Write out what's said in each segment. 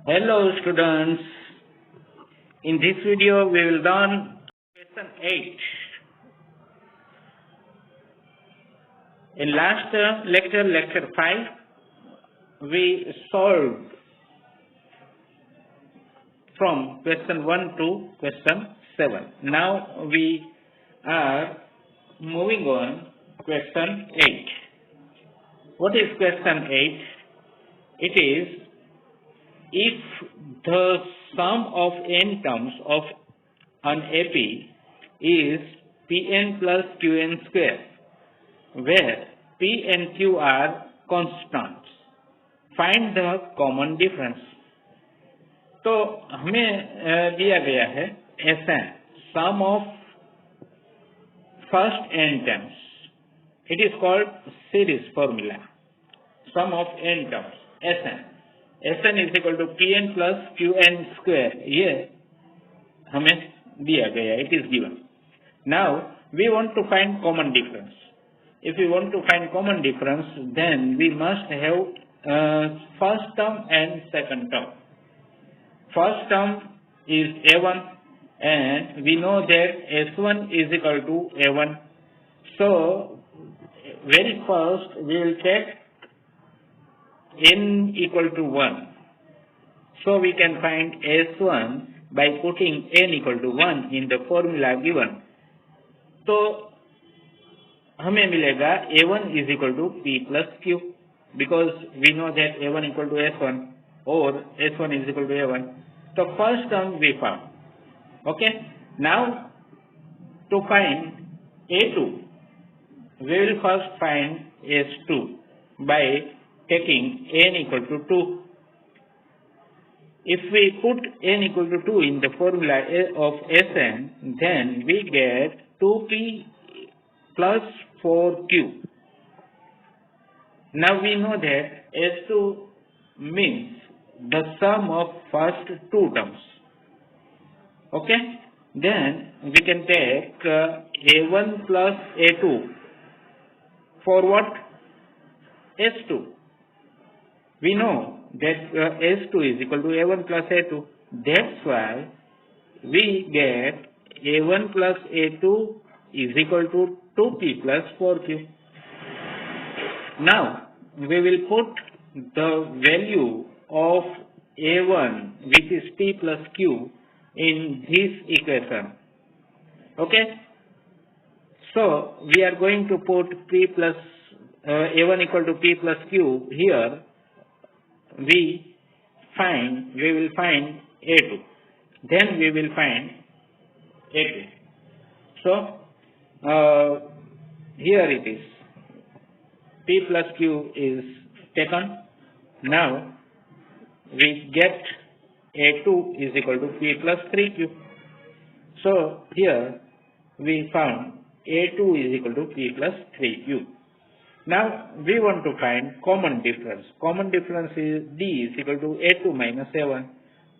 Hello students, in this video we will learn question 8. In last lecture 5, we solved from question 1 to question 7. Now we are moving on question 8. What is question 8? It is if the sum of n terms of an AP is Pn plus Qn square, where P and Q are constants, find the common difference. तो हमें दिया गया है Sn, sum of first n terms. It is called series formula. Sum of n terms, Sn. Sn is equal to Pn plus Qn square. ये हमें दिया गया, it is given. Now we want to find common difference. If we want to find common difference, then we must have first term and second term. First term is A1 and we know that S1 is equal to A1. So very first we will take n equal to 1. So we can find S1 by putting n equal to 1 in the formula given. तो हमें मिलेगा A1 is equal to P plus Q, because we know that A1 equal to S1 or S1 is equal to A1. So first term we found. Okay. Now to find A2, we will first find S2 by taking n equal to 2. If we put n equal to 2 in the formula of Sn, then we get 2p plus 4q. Now we know that S2 means the sum of first two terms. Okay? Then we can take A1 plus A2 for what? S2. We know that S2 is equal to A1 plus A2. That's why we get A1 plus A2 is equal to 2P plus 4Q. Now we will put the value of A1, which is P plus Q, in this equation. Okay? So we are going to put P plus A1 equal to P plus Q here. We will find A2. Then we will find A2. So here it is. P plus Q is taken. Now we get A2 is equal to P plus 3Q. So here we found A2 is equal to P plus 3Q. Now we want to find common difference. Common difference is D is equal to A2 minus A1.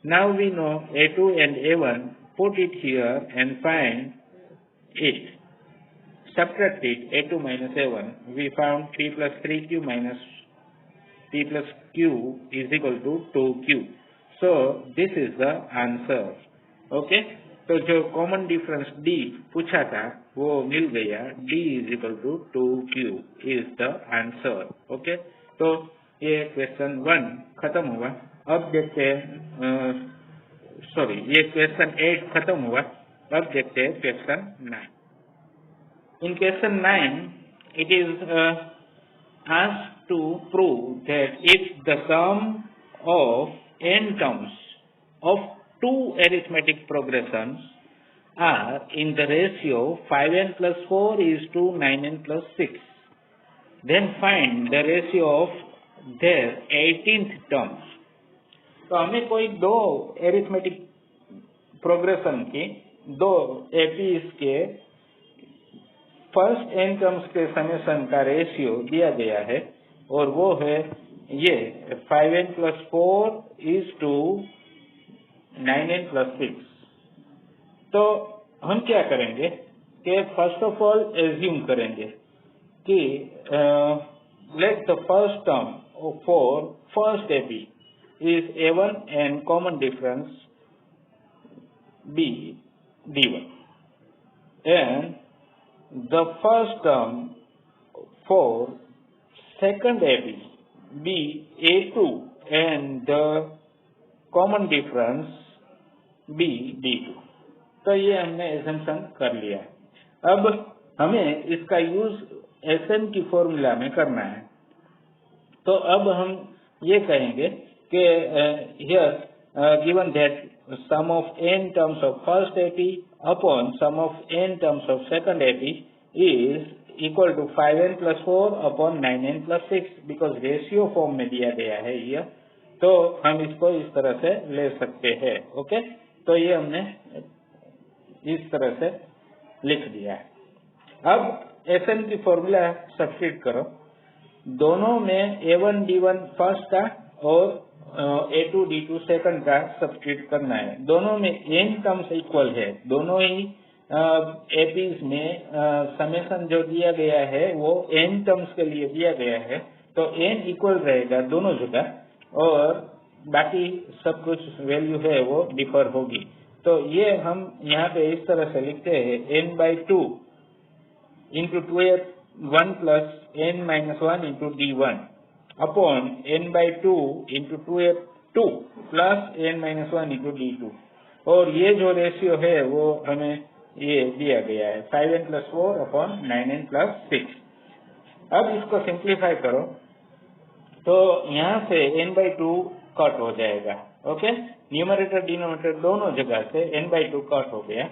Now we know A2 and A1. Put it here and find it. Subtract it, A2 minus A1. We found P plus 3Q minus P plus Q is equal to 2Q. So this is the answer. Okay? तो जो common difference D पूछा था वो मिल गया. D is equal to 2Q is the answer. Okay? तो ये question 1 खत्म हुआ. अब देखते हैं ये क्वेश्चन 8 खत्म हुआ. अब देखते हैं question 9. In question 9, it is asked to prove that if the sum of n terms of two arithmetic progressions are in the ratio 5n plus 4 is to 9n plus 6, then find the ratio of their 18th terms. तो हमें कोई दो arithmetic progression की दो APs के first n terms के summation का ratio दिया गया है और वो है ये 5n plus 4 is to 9n plus 6. तो हम क्या करेंगे कि फर्स्ट ऑफ ऑल एज्यूम करेंगे कि let the first term for first AP is A1 and common difference B D1, and the first term for second AP B A2 and the common difference B D2। तो ये हमने assumption कर लिया है। अब हमें इसका यूज SN की फॉर्मूला में करना है। तो अब हम ये कहेंगे कि here given that sum of n terms of first AP upon sum of n terms of second AP is equal to 5n plus 4 upon 9n plus 6, because ratio form में दिया गया है ये, तो हम इसको इस तरह से ले सकते हैं। ओके, तो ये हमने इस तरह से लिख दिया है। अब SN की फॉर्मूला सब्स्टिट्यूट करो, दोनों में A1 D1 फर्स्ट का और A2 D2 सेकंड का सब्स्टिट्यूट करना है। दोनों में n टर्म्स इक्वल है, दोनों ही एपीज में समेशन जो दिया गया है वो n टर्म्स के लिए दिया गया है, तो n इक्वल रहेगा दोनों जगह, और बाकी सब कुछ वैल्यू है वो डिफर होगी। तो ये हम यहाँ पे इस तरह से लिखते हैं n/2 into 2f1 plus n minus 1 into d1 upon n/2 into 2f2 plus n minus 1 into d2, और ये जो रेशियो है वो हमें ये दिया गया है 5n plus 4 upon 9n plus 6। अब इसको सिंप्लीफाई करो तो यहाँ से n/2 कट हो जाएगा। ओके, न्यूमरेटर डिनोमिनेटर दोनों जगह से n/2 कट हो गया,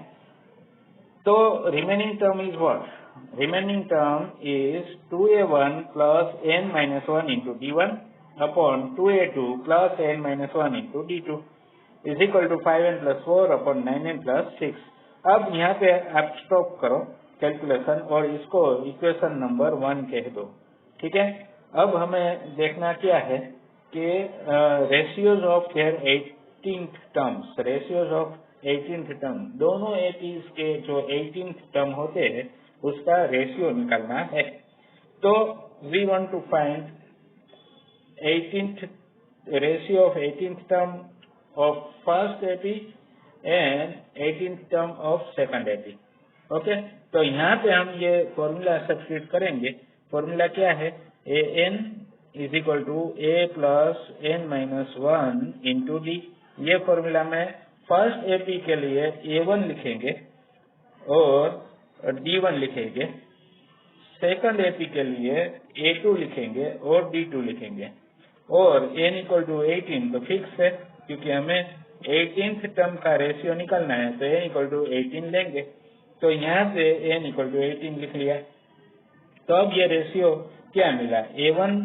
तो remaining term is what? Remaining term is 2a1 plus n minus 1 into d1 upon 2a2 plus n minus 1 into d2 is equal to 5n plus 4 upon 9n plus 6। अब यहाँ पे आप स्टॉप करो calculation और इसको इक्वेशन नंबर 1 कह दो। ठीक है, अब हमें देखना क्या है कि ratios of their 18th terms, ratios of 18th term, दोनों एपीज के जो 18th टर्म होते हैं उसका रेशियो निकालना है। तो we want to find 18th ratio of 18th term of first AP and 18th term of second AP. Okay, तो यहाँ पे हम ये फॉर्मूला सब्स्टिट्यूट करेंगे। फॉर्मूला क्या है? an is equal to a plus n minus 1 into D. ये formula में फर्स्ट एपी के लिए a1 लिखेंगे और d1 लिखेंगे, सेकंड एपी के लिए a2 लिखेंगे और d2 लिखेंगे, और n इक्वल टू 18 तो फिक्स है क्योंकि हमें 18th टर्म का रेशियो निकालना है, तो n इक्वल टू 18 लेंगे। तो यहाँ से n इक्वल टू 18 लिख लिया। तो अब ये रेशियो क्या मिला? a1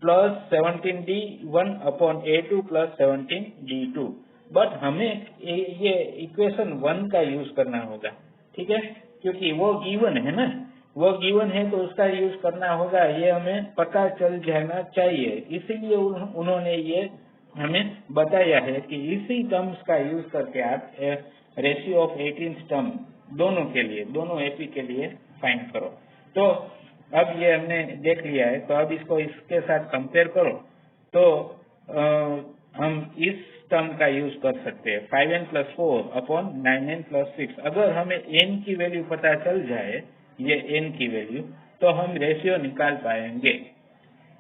plus 17d1 upon a2 plus 17d2, but हमें ये इक्वेशन 1 का यूज करना होगा। ठीक है, क्योंकि वो गिवन है ना, वो गिवन है तो उसका यूज करना होगा, ये हमें पता चल जाना चाहिए। इसीलिए उन्होंने ये हमें बताया है कि इसी टर्म्स का यूज करके आप रेशियो ऑफ 18th टर्म दोनों के लिए, दोनों एपी के लिए फाइंड करो। तो अब ये हमने देख लिया है, तो अब इसको इसके साथ कंपेयर करो तो हम इस टर्म का यूज कर सकते हैं 5n plus 4 upon 9n plus 6। अगर हमें n की वैल्यू पता चल जाए, ये n की वैल्यू, तो हम रेशियो निकाल पाएंगे।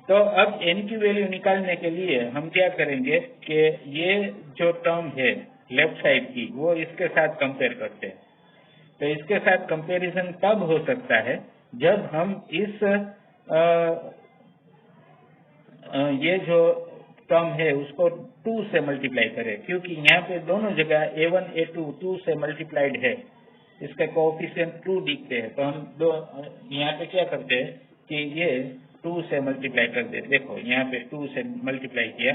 तो अब n की वैल्यू निकालने के लिए हम क्या करेंगे कि ये जो टर्म है लेफ्ट साइड की, वो इसके साथ कंपेयर करते हैं। तो इसके साथ कंपैरिजन तब हो सकता है जब हम इस ये जो टर्म है उसको 2 से मल्टीप्लाई करें, क्योंकि यहाँ पे दोनों जगह a1 a2 2 से मल्टीप्लाइड है, इसके कोएफिशिएंट 2 दिखते हैं। तो हम यहाँ पे क्या करते हैं कि ये 2 से मल्टीप्लाई कर देते। देखो यहाँ पे 2 से मल्टीप्लाई किया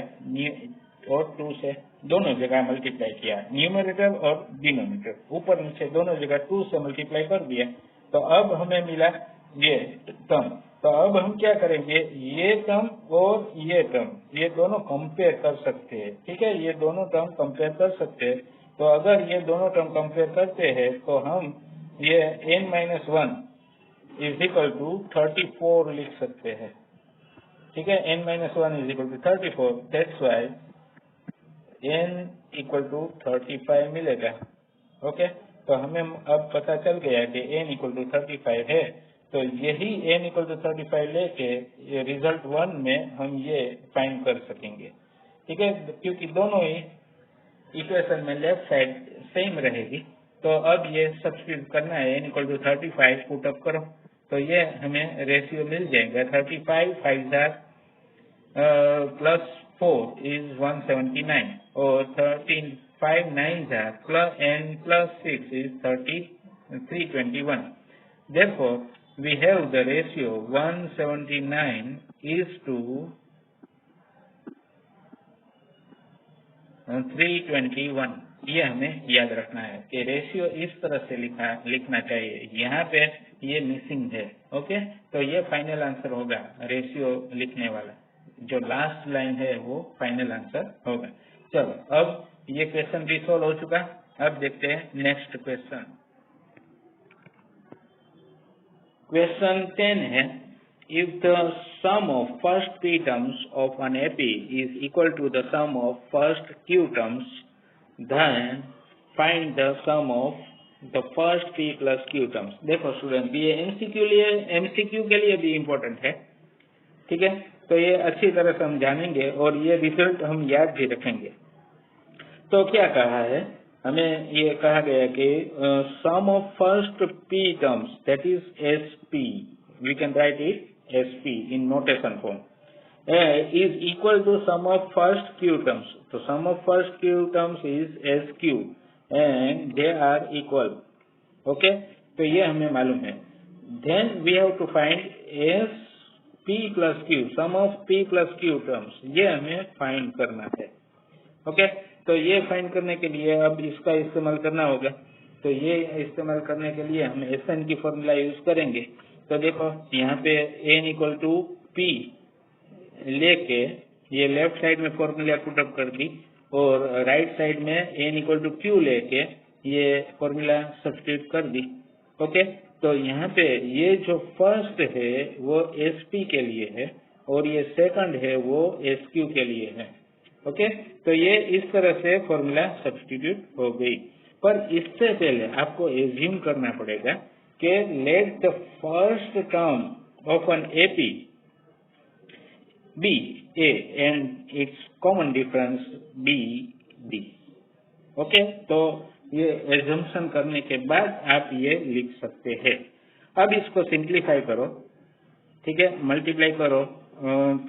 और 2 से दोनों जगह मल्टीप्लाई किया, न्यूमरेटर और डिनोमिनेटर, ऊपर नीचे दोनों जगह 2 से मल्टीप्लाई कर दिया। तो अब हमें मिला ये टर्म। तो अब हम क्या करेंगे, ये टर्म और ये टर्म, ये दोनों कंपेयर कर सकते हैं। ठीक है, ये दोनों टर्म कंपेयर कर सकते हैं। तो अगर ये दोनों टर्म कंपेयर करते हैं तो हम ये n-1 इज इक्वल टू 34 लिख सकते हैं। ठीक है, n minus 1 is equal to 34, that's why n equal to 35 मिलेगा। ओके, तो हमें अब पता चल गया कि n equal to 35 है, तो यही n equal to 35 लेके ये रिजल्ट 1 में हम ये फाइंड कर सकेंगे। ठीक है, क्योंकि दोनों ही इक्वेशन में लेफ्ट साइड सेम रहेगी, तो अब ये सब्स्टिट्यूट करना है, n equal to 35 put up करो, तो ये हमें रेशियो मिल जाएगा। 35 5 प्लस 4 is 179 और 13 5 9 plus n plus 6 is 321. Therefore, we have the ratio 179 is to 321। ये हमें याद रखना है कि रेशियो इस तरह से लिखना चाहिए। यहाँ पे ये मिसिंग है। ओके, तो ये फाइनल आंसर होगा रेशियो लिखने वाला, जो लास्ट लाइन है वो फाइनल आंसर होगा। चलो, अब ये क्वेश्चन भी सोल्व हो चुका। अब देखते हैं नेक्स्ट क्वेश्चन। क्वेश्चन 10 है, if the sum of first p terms of an AP is equal to the sum of first q terms, then find the sum of the first p plus q terms। देखो student, ये MCQ के लिए भी important है। ठीक है, तो ये अच्छी तरह से हम जानेंगे और ये रिजल्ट हम याद भी रखेंगे। तो क्या कहा है, हमें ये कहा गया कि sum of first P terms, that is S P, we can write it S P in notation form, is equal to sum of first q terms। तो sum of first q terms is sq and they are equal। Okay, तो ये हमें मालूम है। then we have to find s p plus q, sum of p plus q terms, ये हमें find करना है। ओके, तो ये फाइंड करने के लिए अब इसका इस्तेमाल करना होगा। तो ये इस्तेमाल करने के लिए हम SN की फॉर्मूला यूज करेंगे। तो देखो यहाँ पे n इक्वल टू p लेके ये लेफ्ट साइड में फॉर्मूला पुटअप कर दी और राइट साइड में n इक्वल टू q लेके ये फॉर्मूला सब्स्टिट्यूट कर दी। ओके, तो यहाँ पे ये जो फर्स्ट है वो sp के लिए है और ये सेकंड है वो sq के लिए है। ओके, तो ये इस तरह से फॉर्मूला सब्स्टिट्यूट हो गई। पर इससे पहले आपको एज्यूम करना पड़ेगा कि let the first term of an AP be A and its common difference be D. Okay, तो ये एजम्पशन करने के बाद आप ये लिख सकते हैं। अब इसको सिंप्लीफाई करो। ठीक है, मल्टीप्लाई करो।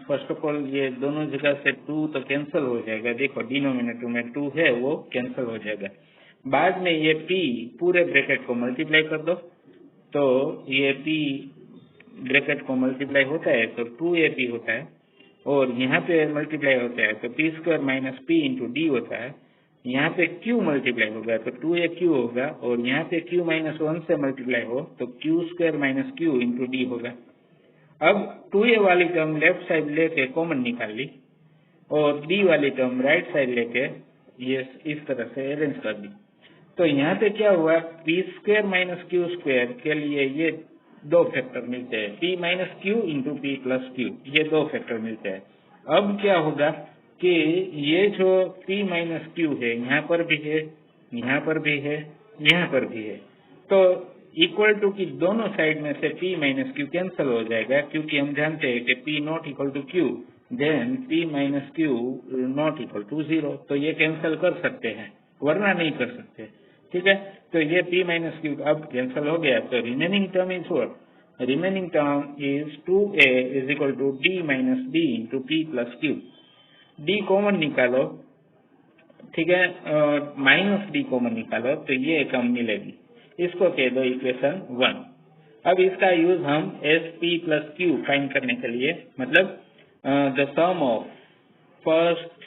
फर्स्ट ऑफ ऑल ये दोनों जगह से 2 तो कैंसिल हो जाएगा। देखो डिनोमिनेटर में 2 है वो कैंसिल हो जाएगा। बाद में ये p पूरे ब्रैकेट को मल्टीप्लाई कर दो, तो ये p ब्रैकेट को मल्टीप्लाई होता है तो 2ap होता है और यहाँ पे मल्टीप्लाई होता है तो p square minus p into D होता है। यहाँ पे q मल्टीप्लाई होगा तो 2aq होगा और यहाँ पे q माइनस 1 से मल्टीप्लाई हो तो q square minus q into D होगा। अब 2a वाली टर्म लेफ्ट साइड लेके कॉमन निकाल ली और d वाली टर्म राइट साइड लेके ये इस तरह से अरेंज कर दी। तो यहाँ पे क्या हुआ, p square minus q square के लिए ये 2 फैक्टर मिलते हैं, p minus q into p plus q, ये 2 फैक्टर मिलते हैं। अब क्या होगा कि ये जो p माइनस q है यहाँ पर भी है, यहाँ पर भी है, यहाँ पर भी है, तो इक्वल टू की दोनों साइड में से p माइनस q कैंसिल हो जाएगा, क्योंकि हम जानते हैं कि p not equal to q, then p minus q not equal to 0। तो ये कैंसिल कर सकते हैं, वरना नहीं कर सकते। ठीक है, तो ये p माइनस q अब कैंसिल हो गया, तो remaining term is what, remaining term is 2a is equal to d minus d into p plus q। d common निकालो, ठीक है, माइनस d कॉमन निकालो तो ये टर्म मिलेगी, इसको कह दो इक्वेशन 1। अब इसका यूज हम S P plus Q find करने के लिए, मतलब the sum of first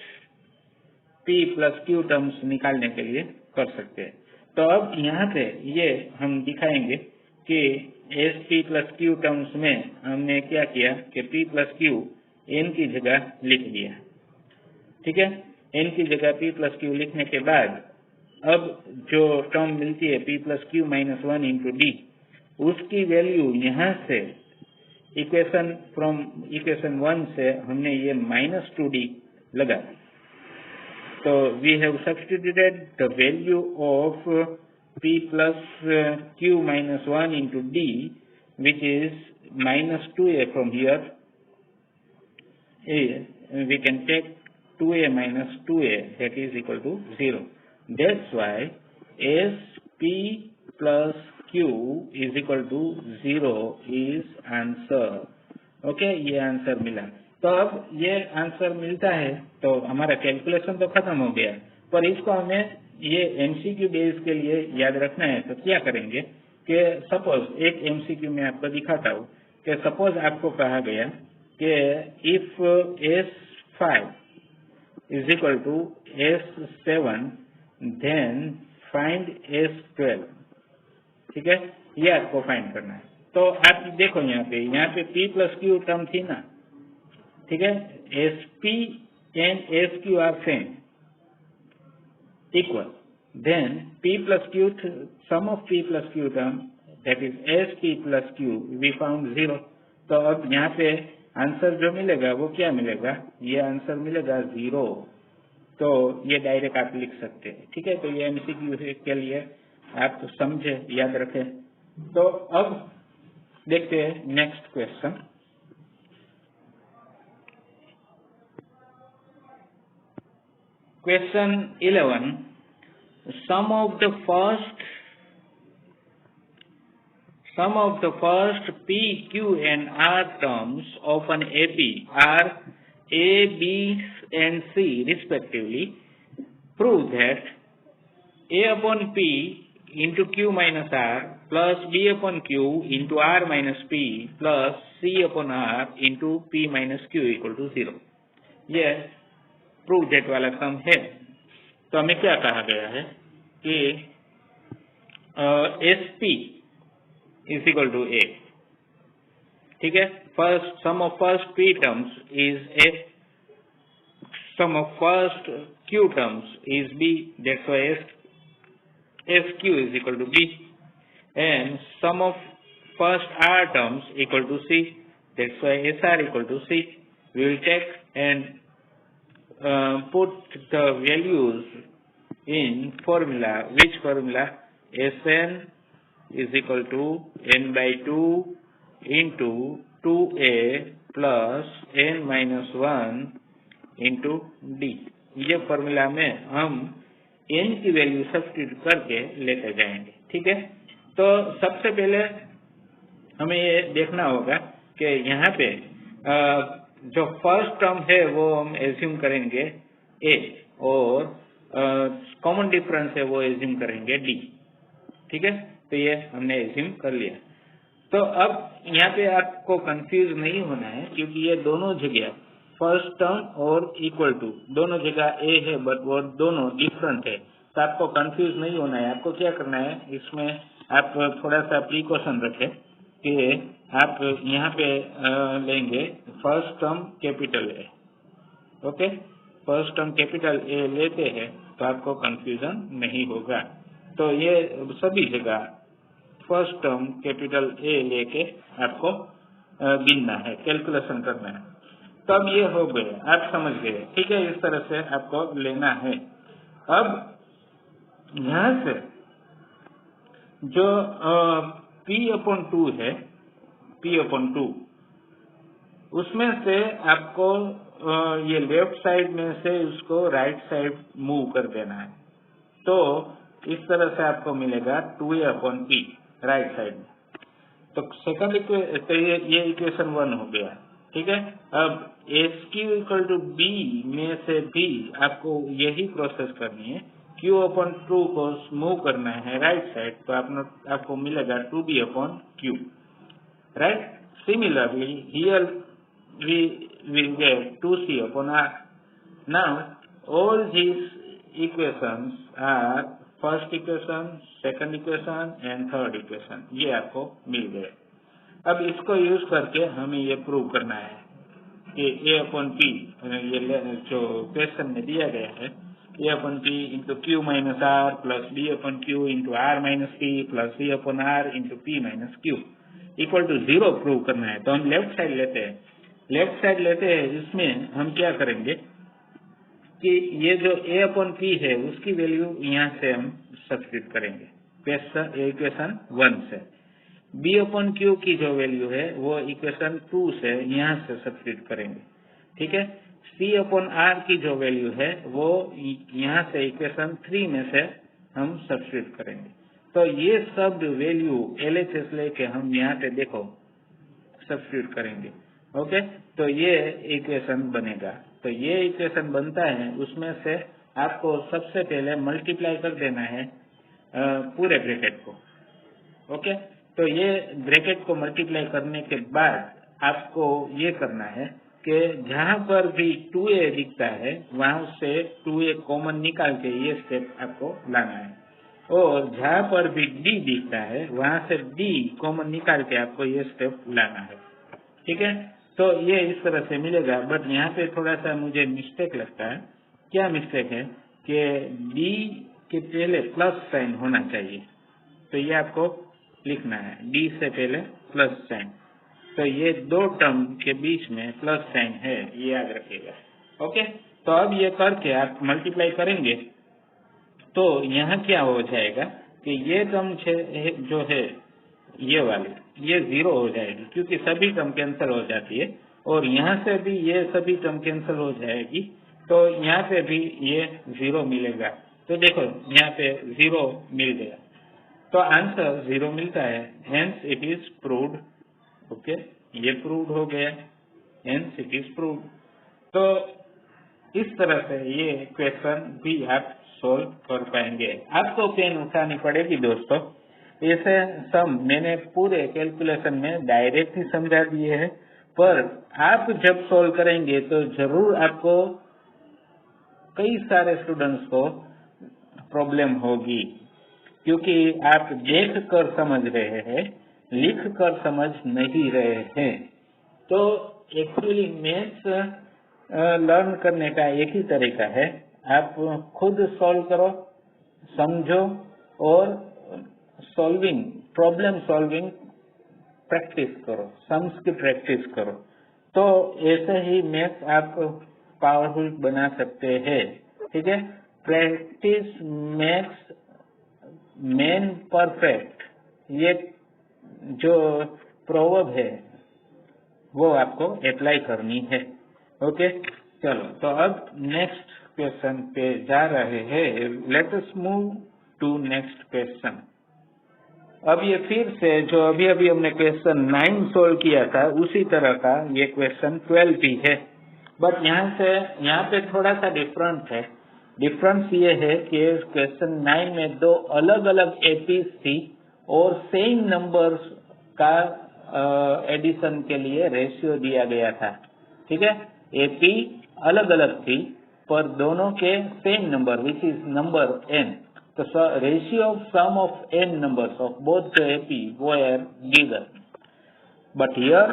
P plus Q terms निकालने के लिए कर सकते हैं। तो अब यहाँ पे ये हम दिखाएंगे कि S P plus Q terms में हमने क्या किया कि पी प्लस क्यू एन की जगह लिख दिया। ठीक है, एन की जगह पी प्लस क्यू लिखने के बाद अब जो टर्म मिलती है p plus Q minus 1 into D, उसकी वैल्यू यहाँ से इक्वेशन 1 से हमने ये -2d लगा। तो we have substituted the value of p plus q minus 1 into d, which is -2a from here. We can take 2a minus 2a, that is equal to 0. That's why sp plus q is equal to 0 is answer. Okay, ये answer मिला। तो अब ये answer मिलता है तो हमारा calculation तो खत्म हो गया, पर इसको हमें ये एमसीक्यू बेस के लिए याद रखना है। तो क्या करेंगे कि सपोज एक एमसीक्यू में आपको दिखाता हूँ कि सपोज आपको कहा गया कि if S5 is equal to S7 then find S12, ठीक है, ये आपको फाइंड करना है। तो आप देखो यहाँ पे P plus Q टर्म थी ना, ठीक है, SP and SQ are same, equal, then P plus Q, sum of P plus Q term, that is SP plus Q, we found 0। तो अब यहाँ पे आंसर जो मिलेगा वो क्या मिलेगा, ये आंसर मिलेगा 0। तो ये डायरेक्ट आप लिख सकते हैं, ठीक है। तो ये एमसीक्यू के लिए आप तो समझे, याद रखें। तो अब देखते हैं next question. Question 11. Sum of the first P, Q and R terms of an AP are A, B and C respectively. Prove that A upon P into Q minus R plus B upon Q into R minus P plus C upon R into P minus Q equal to 0. ये prove that वाला सम है। तो हमें क्या कहा गया है कि SP is equal to A, ठीक है। First sum of first P terms is A, sum of first Q terms is B, that's why SQ is equal to B, and sum of first R terms equal to C, that's why SR equal to C. We will take and put the values in formula. Which formula? Sn is equal to n by 2 into 2a plus n minus 1 into d। ये formula में हम n की value substitute करके लेते जाएंगे, ठीक है। तो सबसे पहले हमें ये देखना होगा कि यहाँ पे जो फर्स्ट टर्म है वो हम एज्यूम करेंगे A और कॉमन डिफरेंस है वो एज्यूम करेंगे D, ठीक है। तो ये हमने एज्यूम कर लिया। तो अब यहाँ पे आपको कंफ्यूज नहीं होना है, क्योंकि ये दोनों जगह फर्स्ट टर्म और इक्वल टू दोनों जगह A है, बट वो दोनों डिफरेंट है। तो आपको कंफ्यूज नहीं होना है। आपको क्या करना है, इसमें आप थोड़ा सा प्रिकॉशन रखें कि आप यहाँ पे लेंगे first term capital A, okay. First term capital A लेते हैं तो आपको कंफ्यूजन नहीं होगा। तो ये सभी जगह फर्स्ट टर्म कैपिटल A लेके आपको गिनना है, कैलकुलेशन करना है। तो अब ये हो गए, आप समझ गए, ठीक है। इस तरह से आपको लेना है। अब यहाँ से जो P/2 है, P/2, उसमें से आपको ये लेफ्ट साइड में से उसको राइट साइड मूव कर देना है। तो इस तरह से आपको मिलेगा 2a/P राइट साइड में। तो सेकंड तो ये इक्वेशन 1 हो गया, ठीक है। अब SQ इक्वल टू B में से भी आपको यही प्रोसेस करनी है। Q/2 को मूव करना है राइट साइड, तो आपको मिलेगा 2B/Q, right. Similarly, here we will get 2C/R. Now, all these equations are first equation, second equation and third equation, ये आपको मिल गए। अब इसको यूज करके हमें ये प्रूव करना है कि A/P, ये जो क्वेश्चन में दिया गया है, A/P into Q minus R plus B/Q into R minus P plus C/R into P minus Q, equal to 0 prove करना है तो हम लेफ्ट साइड लेते हैं। लेफ्ट साइड लेते हैं, इसमें हम क्या करेंगे कि ये जो a अपॉन p है उसकी वैल्यू यहाँ से हम सब्स्टिट्यूट करेंगे इक्वेशन 1 से। b अपॉन q की जो वैल्यू है वो इक्वेशन 2 से यहाँ से सब्स्टिट्यूट करेंगे, ठीक है। c अपॉन r की जो वैल्यू है वो यहाँ से इक्वेशन 3 में से हम सब्स्टिट्यूट करेंगे। तो ये सब वैल्यू LHS लेके हम यहाँ पे देखो सब्स्टिट्यूट करेंगे, ओके। तो ये इक्वेशन बनेगा। तो ये इक्वेशन बनता है, उसमें से आपको सबसे पहले मल्टीप्लाई कर देना है पूरे ब्रैकेट को, ओके। तो ये ब्रैकेट को मल्टीप्लाई करने के बाद आपको ये करना है कि जहां पर भी 2a दिखता है वहां से 2a कॉमन निकाल के ये स्टेप आपको लाना है, और जहां पर भी d दिखता है वहां से d कॉमन निकाल के आपको ये स्टेप लाना है, ठीक है। तो ये इस तरह से मिलेगा। बट यहाँ पे थोड़ा सा मुझे मिस्टेक लगता है। क्या मिस्टेक है कि d के पहले प्लस साइन होना चाहिए, तो ये आपको लिखना है d से पहले प्लस साइन। तो ये दो टर्म के बीच में प्लस साइन है, ये याद रखिएगा, ओके। तो अब ये करके आप मल्टीप्लाई करेंगे तो यहाँ क्या हो जाएगा कि ये टर्म जो है ये वाली ये 0 हो जाएगी क्योंकि सभी टर्म कैंसिल हो जाती है, और यहाँ से भी ये सभी टर्म कैंसिल हो जाएगी, तो यहाँ पे भी ये 0 मिलेगा। तो देखो यहाँ पे 0 मिल गया, तो आंसर 0 मिलता है, hence it is proved, okay. ये प्रूव्ड हो गया, हेंस इट इज प्रूव्ड। तो इस तरह से ये क्वेश्चन भी आप सोल्व कर पाएंगे। आपको पेन उठानी पड़ेगी दोस्तों। ऐसे सम मैंने पूरे कैलकुलेशन में डायरेक्ट ही समझा दिए हैं, पर आप जब सोल्व करेंगे तो जरूर आपको कई सारे स्टूडेंट्स को प्रॉब्लम होगी, क्योंकि आप देख कर समझ रहे हैं, लिख कर समझ नहीं रहे हैं। तो एक्चुअली मैथ्स लर्न करने का एक ही तरीका है, आप खुद सॉल्व करो, समझो और सॉल्विंग प्रॉब्लम सॉल्विंग प्रैक्टिस करो, सम्स की प्रैक्टिस करो। तो ऐसे ही मैथ्स आप पावरफुल बना सकते हैं, ठीक है। प्रैक्टिस मेक्स मैन परफेक्ट, ये जो प्रोवर्ब है वो आपको अप्लाई करनी है, ओके। चलो तो अब नेक्स्ट क्वेश्चन पे जा रहे हैं। Let us move to next question. अब ये फिर से जो अभी अभी हमने क्वेश्चन 9 सोल्व किया था उसी तरह का ये क्वेश्चन 12 भी है, बट यहाँ पे थोड़ा सा डिफरेंट है। डिफरेंस ये है कि क्वेश्चन 9 में दो अलग अलग एपीज थी और सेम नंबर्स का एडिशन के लिए रेशियो दिया गया था, ठीक है। एपी अलग अलग थी पर दोनों के same number which is number n। So ratio of sum of n numbers of both the AP were given, but here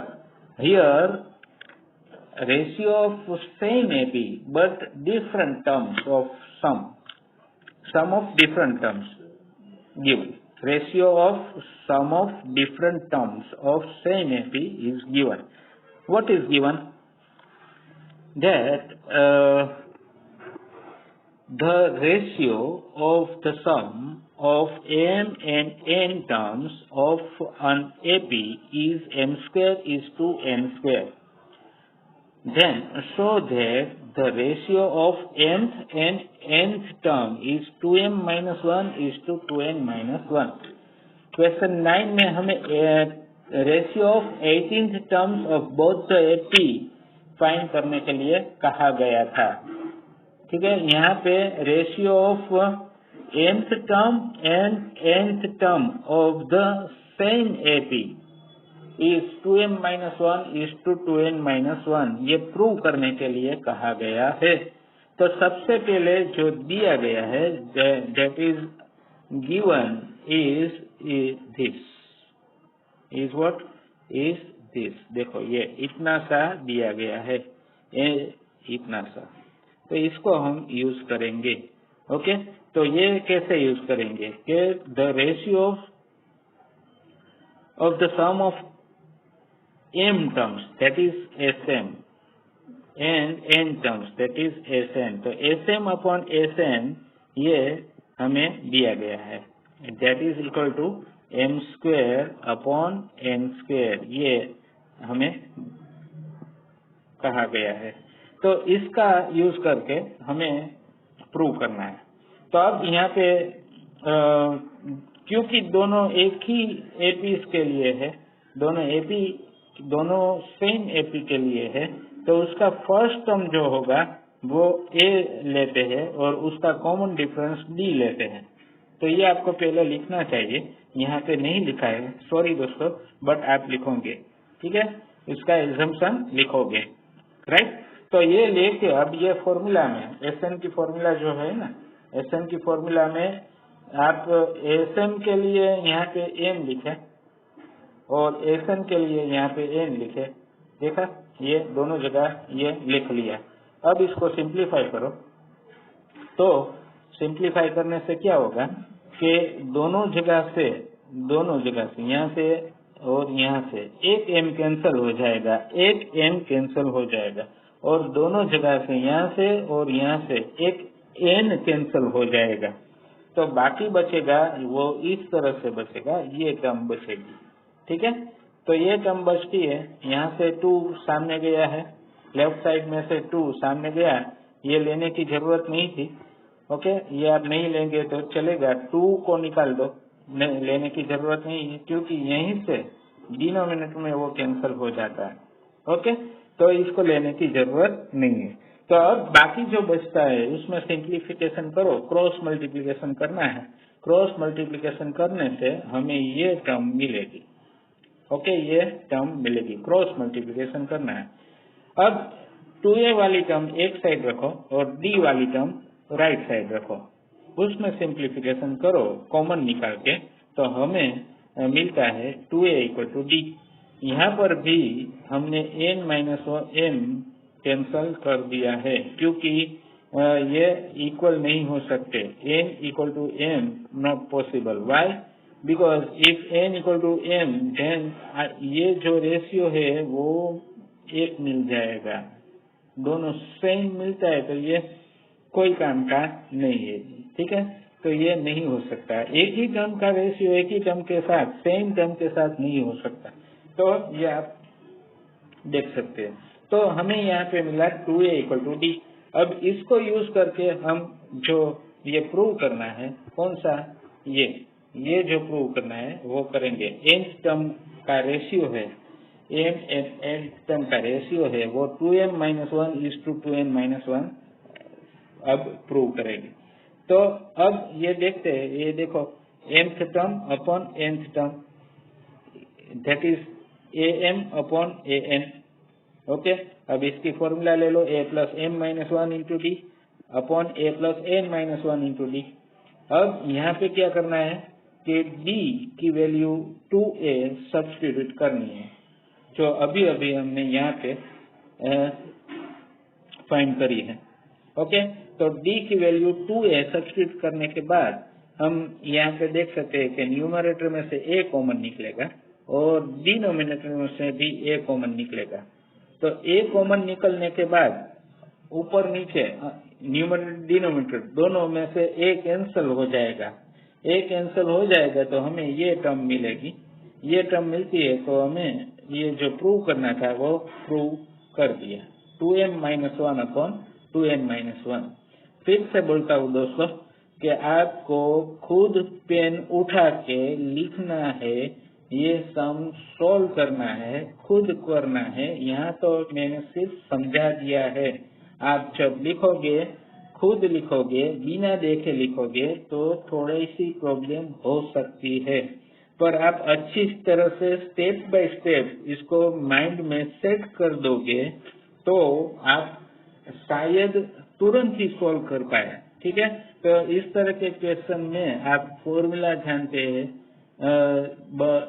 ratio of same AP but different terms of sum of different terms given. Ratio of sum of different terms of same AP is given. What is given? That the ratio of the sum of m and n terms of an AP is m square is to n square. Then show that the ratio of mth and nth term is 2m minus 1 is to 2n minus 1. Question 9 में हमें ratio of 18th terms of both the AP find करने के लिए कहा गया था, ठीक है। यहाँ पे ratio of nth term and nth term of the same AP is 2m minus 1 is to 2n minus 1, ये प्रूव करने के लिए कहा गया है। तो सबसे पहले जो दिया गया है that is given is this, is what is this। देखो ये इतना सा दिया गया है, ये इतना सा, तो इसको हम यूज करेंगे, ओके। तो ये कैसे यूज करेंगे कि the ratio of the sum of m terms that is Sm and n terms that is Sn। तो Sm upon Sn ये हमें दिया गया है, that is equal to m square upon n square, ये हमें कहा गया है। तो इसका यूज करके हमें प्रूव करना है। तो अब यहाँ पे क्योंकि दोनों एक ही एपीज के लिए है, दोनों सेम एपी के लिए है, तो उसका फर्स्ट टर्म जो होगा वो ए लेते हैं और उसका कॉमन डिफरेंस डी लेते हैं। तो ये आपको पहले लिखना चाहिए, यहाँ पे नहीं लिखा है, सॉरी दोस्तों, बट आप लिखोगे, ठीक है, इसका एजम्पशन लिखोगे, राइट। तो ये लेके अब ये फॉर्मूला में एसएन की फॉर्मूला जो है ना, एसएन की फॉर्मूला में आप एसएन के लिए यहाँ पे एम लिखे और एसएन के लिए यहाँ पे एन लिखे, देखा, ये दोनों जगह ये लिख लिया। अब इसको सिंप्लीफाई करो, तो सिंप्लीफाई करने से क्या होगा कि दोनों जगह से यहाँ से और यहाँ से एक m कैंसिल हो जाएगा, एक m कैंसिल हो जाएगा, और दोनों जगह से यहाँ से और यहाँ से एक n कैंसिल हो जाएगा। तो बाकी बचेगा वो इस तरह से बचेगा, ये टर्म बचेगी, ठीक है। तो ये टर्म बचती है, यहाँ से 2 सामने गया है, लेफ्ट साइड में से 2 सामने गया, ये लेने की जरूरत नहीं थी, ओके, ये आप नहीं लेंगे तो चलेगा, 2 को निकाल दो, नहीं लेने की जरूरत नहीं है क्योंकि यहीं से डिनोमिनेटर में वो कैंसिल हो जाता है, ओके, तो इसको लेने की जरूरत नहीं है। तो अब बाकी जो बचता है उसमें सिंप्लीफिकेशन करो, क्रॉस मल्टीप्लिकेशन करना है, क्रॉस मल्टीप्लिकेशन करने से हमें ये टर्म मिलेगी, ओके, ये टर्म मिलेगी, क्रॉस मल्टीप्लिकेशन करना है। अब 2a वाली टर्म एक साइड रखो और d वाली टर्म राइट साइड रखो, उसमें सिंप्लीफिकेशन करो कॉमन निकाल के, तो हमें मिलता है 2a इक्वल टू डी। यहाँ पर भी हमने n माइनस m कैंसल कर दिया है क्योंकि ये इक्वल नहीं हो सकते, n equal to m not possible, why, because if n equal to m then ये जो रेशियो है वो एक मिल जाएगा, दोनों सेम मिलता है तो ये कोई काम का नहीं है, ठीक है। तो ये नहीं हो सकता, एक ही टर्म का रेशियो एक ही टर्म के साथ, सेम टर्म के साथ नहीं हो सकता। तो ये आप देख सकते हैं। तो हमें यहाँ पे मिला 2a इक्वल टू डी। अब इसको यूज करके हम जो ये प्रूव करना है, कौन सा, ये जो प्रूव करना है वो करेंगे। nth टर्म का रेशियो है, nth टर्म का रेशियो है वो 2m minus 1 is to 2n minus 1 अब प्रूव करेंगे। तो अब ये देखते हैं, ये देखो nth term upon nth term that is am upon an, okay. अब इसकी फॉर्मूला ले लो, a plus m minus 1 into D upon a plus n minus 1 into D. अब यहाँ पे क्या करना है कि d की वैल्यू 2a सब्स्टिट्यूट करनी है, जो अभी अभी हमने यहाँ पे फाइंड करी है, ओके। तो d की वैल्यू 2a सब्स्टिट्यूट करने के बाद हम यहाँ पे देख सकते हैं कि न्यूमरेटर में से a कॉमन निकलेगा और डिनोमिनेटर में से भी a कॉमन निकलेगा। तो a कॉमन निकलने के बाद ऊपर नीचे न्यूमरेटर डिनोमिनेटर दोनों में से a कैंसिल हो जाएगा, a कैंसिल हो जाएगा तो हमें ये टर्म मिलेगी, ये टर्म मिलती है तो हमें ये जो प्रूव करना था वो प्रूव कर दिया, 2m minus 1 upon 2n minus 1। फिर से बोलता हूँ दोस्तों कि आपको खुद पेन उठा के लिखना है, ये सम सोल्व करना है, खुद करना है। यहाँ तो मैंने सिर्फ समझा दिया है, आप जब लिखोगे, खुद लिखोगे, बिना देखे लिखोगे तो थोड़ी सी प्रॉब्लम हो सकती है, पर आप अच्छी तरह से स्टेप बाय स्टेप इसको माइंड में सेट कर दोगे तो आप शायद तुरंत ही सॉल्व कर पाए, ठीक है। तो इस तरह के क्वेश्चन में आप फॉर्मूला जानते हैं,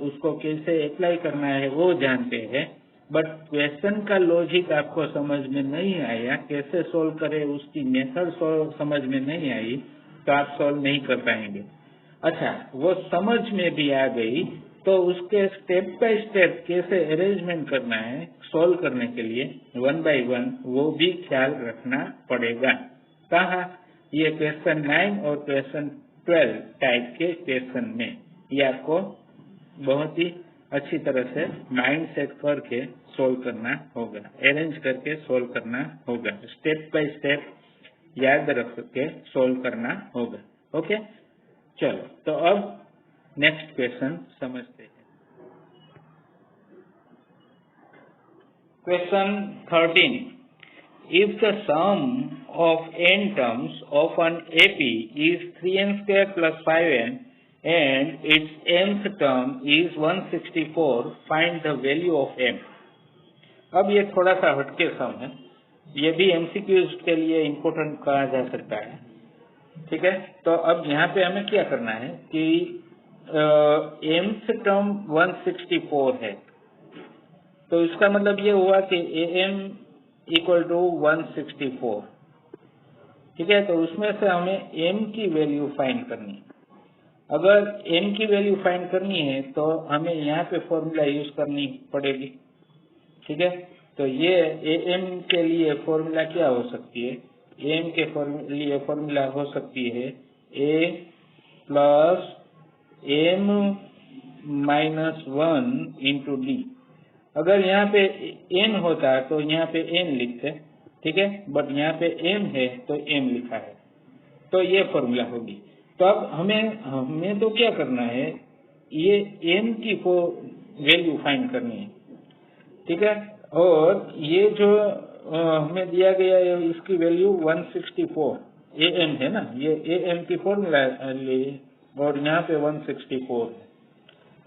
उसको कैसे अप्लाई करना है वो जानते हैं, बट क्वेश्चन का लॉजिक आपको समझ में नहीं आया, कैसे सॉल्व करें उसकी मेथड समझ में नहीं आई तो आप सॉल्व नहीं कर पाएंगे। अच्छा, वो समझ में भी आ गई तो उसके स्टेप बाय स्टेप कैसे अरेंजमेंट करना है सॉल्व करने के लिए 1 by 1 वो भी ख्याल रखना पड़ेगा। कहा ये क्वेश्चन 9 और क्वेश्चन 12 टाइप के क्वेश्चन में ये आपको बहुत ही अच्छी तरह से माइंड सेट करके सोल्व करना होगा, अरेंज करके सोल्व करना होगा, स्टेप बाय स्टेप याद रख के सोल्व करना होगा। ओके, चलो तो अब नेक्स्ट क्वेश्चन समझते हैं। Question 13, if the sum of n terms of an AP is 3n square plus 5n and its nth term is 164, find the value of m। अब ये थोड़ा सा हटके सम है, ये भी एमसीक्यूज के लिए इम्पोर्टेंट कहा जा सकता है। ठीक है, तो अब यहाँ पे हमें क्या करना है कि mth टर्म 164 है, तो इसका मतलब ये हुआ कि am इक्वल टू 164। ठीक है, तो उसमें से हमें m की वैल्यू फाइंड करनी है। अगर m की वैल्यू फाइंड करनी है तो हमें यहाँ पे फॉर्मूला यूज करनी पड़ेगी। ठीक है, तो ये am के लिए फॉर्मूला क्या हो सकती है? am के लिए फॉर्मूला हो सकती है a plus m minus 1 into D. अगर यहाँ पे n होता तो यहाँ पे n लिखते, ठीक है, बट यहाँ पे m है तो m लिखा है, तो ये फॉर्मूला होगी। तो अब हमें तो क्या करना है, ये m की वैल्यू फाइंड करनी है। ठीक है, और ये जो हमें दिया गया है इसकी वैल्यू 164 am है ना, ये am की फॉर्मूला और यहाँ पे 164 है।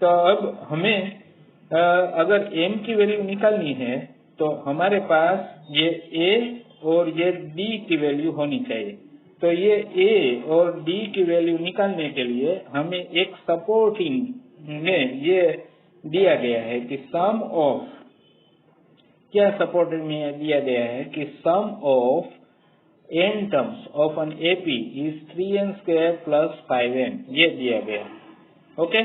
तो अब हमें अगर m की वैल्यू निकालनी है तो हमारे पास ये a और ये d की वैल्यू होनी चाहिए। तो ये a और d की वैल्यू निकालने के लिए हमें एक सपोर्टिंग में ये दिया गया है कि सम ऑफ, क्या सपोर्टिंग में दिया गया है कि sum of n terms of an AP is 3n square plus 5n, ये दिया गया है। ओके,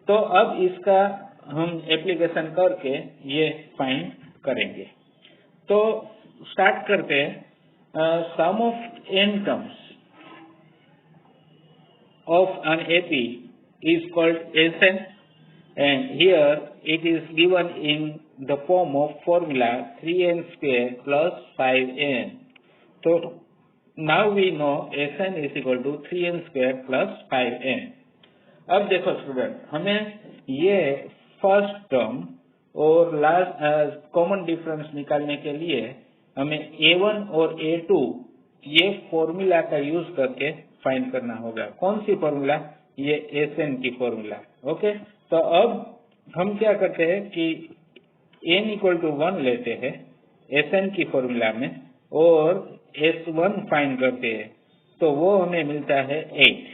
तो अब इसका हम एप्लीकेशन करके ये फाइंड करेंगे। तो स्टार्ट करते हैं। Sum of n terms of an AP is called Sn and here it is given in the form of formula 3n square plus 5n. So now we know Sn is equal to 3n square plus 5n. अब देखो student, हमें ये first term और last common difference निकालने के लिए हमें A1 और A2 ये फॉर्मूला का यूज करके फाइंड करना होगा। कौन सी फॉर्मूला? ये Sn की फॉर्मूला। ओके, तो अब हम क्या करते हैं कि n इक्वल टू 1 लेते हैं Sn की फॉर्मूला में और S1 फाइंड करते हैं, तो वो हमें मिलता है 8।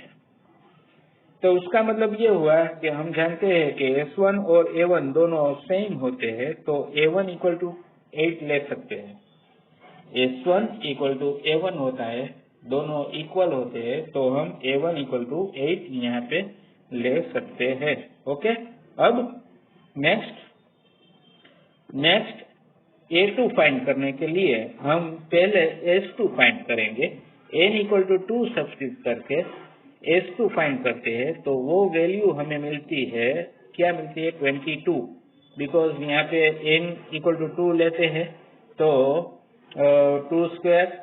तो उसका मतलब ये हुआ कि हम जानते हैं कि S1 और A1 दोनों सेम होते हैं, तो A1 इक्वल टू 8 ले सकते हैं। S1 इक्वल टू A1 होता है, दोनों इक्वल होते हैं, तो हम A1 इक्वल टू 8 यहाँ पे ले सकते हैं। ओके, अब नेक्स्ट A2 फाइंड करने के लिए हम पहले S2 फाइंड करेंगे। n इक्वल टू 2 सब्स्टिट्यूट करके S2 फाइंड करते हैं, तो वो वैल्यू हमें मिलती है, क्या मिलती है? 22, बिकॉज यहाँ पे n इक्वल टू 2 लेते हैं तो 2 स्क्वायर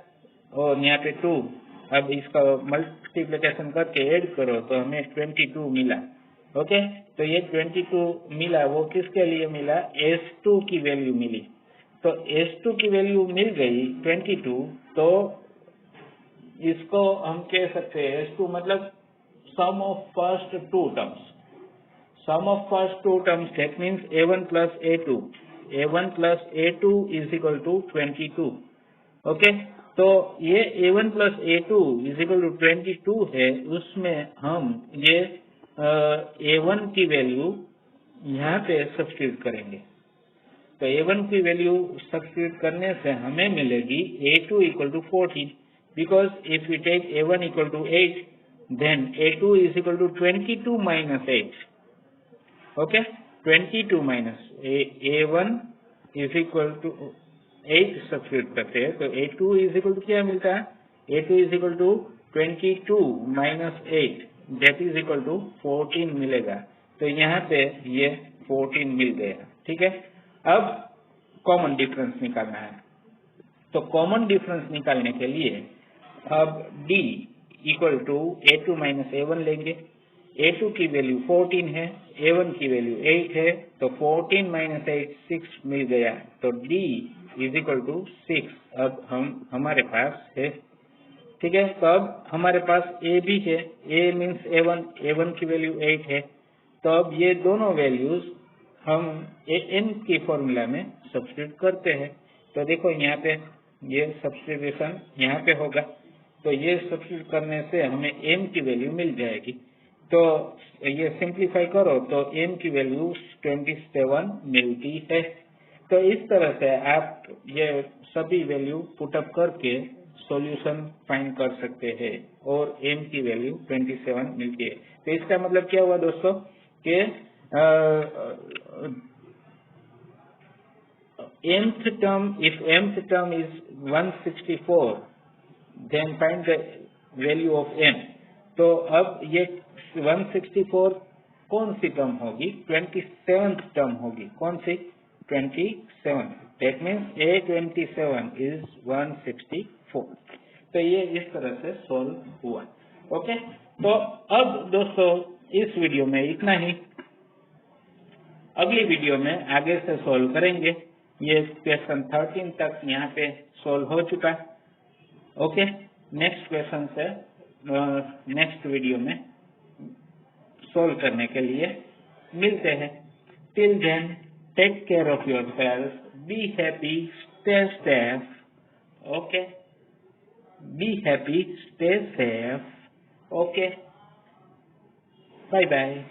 और यहाँ पे 2, अब इसका मल्टीप्लिकेशन करके ऐड करो तो हमें 22 मिला। ओके, तो ये 22 मिला, वो किसके लिए मिला? S2 की वैल्यू मिली। तो S2 की वैल्यू मिल गई 22, तो इसको हम कह सकते हैं S2 मतलब sum of first two terms, sum of first two terms, that means A1 plus A2, A1 plus A2 is equal to 22। Okay, तो ये A1 plus A2 is equal to 22 है, उसमें हम ये A1 की वैल्यू यहाँ पे सब्स्टिट्यूट करेंगे। तो A1 की वैल्यू सब्स्टिट्यूट करने से हमें मिलेगी A2 equal to 14, because if we take A1 equal to 8, then A2 is equal to 22 minus 8. Okay 22 minus A1 is equal to 8 substitute करते हैं तो A2 इज इक्वल टू क्या मिलता है? A2 is equal to 22 minus 8 that is equal to 14 मिलेगा। तो यहाँ पे ये 14 मिल गया। ठीक है, अब कॉमन डिफरेंस निकालना है। तो कॉमन डिफरेंस निकालने के लिए अब D equal to A2 minus A1 लेंगे। A2 की वैल्यू 14 है, A1 की वैल्यू 8 है, तो 14 माइनस 8 6 मिल गया। तो D इज इक्वल टू 6 अब हमारे पास है। ठीक है, तो अब हमारे पास A भी है, A मीन्स A1 की वैल्यू 8 है। तो अब ये दोनों वैल्यूज हम n की फॉर्मूला में सब्स्टिट्यूट करते हैं। तो देखो यहाँ पे ये सब्स्टिट्यूशन यहाँ पे होगा, तो ये सब्स्टिट्यूट करने से हमें m की वैल्यू मिल जाएगी। तो ये सिंप्लीफाई करो तो m की वैल्यू 27 मिलती है। तो इस तरह से आप ये सभी वैल्यू पुटअप करके सॉल्यूशन फाइंड कर सकते हैं और m की वैल्यू 27 मिलती है। तो इसका मतलब क्या हुआ दोस्तों कि mth term, if mth term is 164 then find the value of m। तो अब ये 164 कौन सी टर्म होगी? 27th टर्म होगी। कौन सी? 27। That means A27 is 164। तो ये इस तरह से सोल्व हुआ। ओके, तो अब दोस्तों इस वीडियो में इतना ही। अगली वीडियो में आगे से सोल्व करेंगे। ये क्वेश्चन 13 तक यहाँ पे सोल्व हो चुका। ओके, नेक्स्ट क्वेश्चन से नेक्स्ट वीडियो में सोल्व करने के लिए मिलते हैं। Till then take care of yourself, be happy, stay safe. Okay, be happy, stay safe. Okay, bye bye.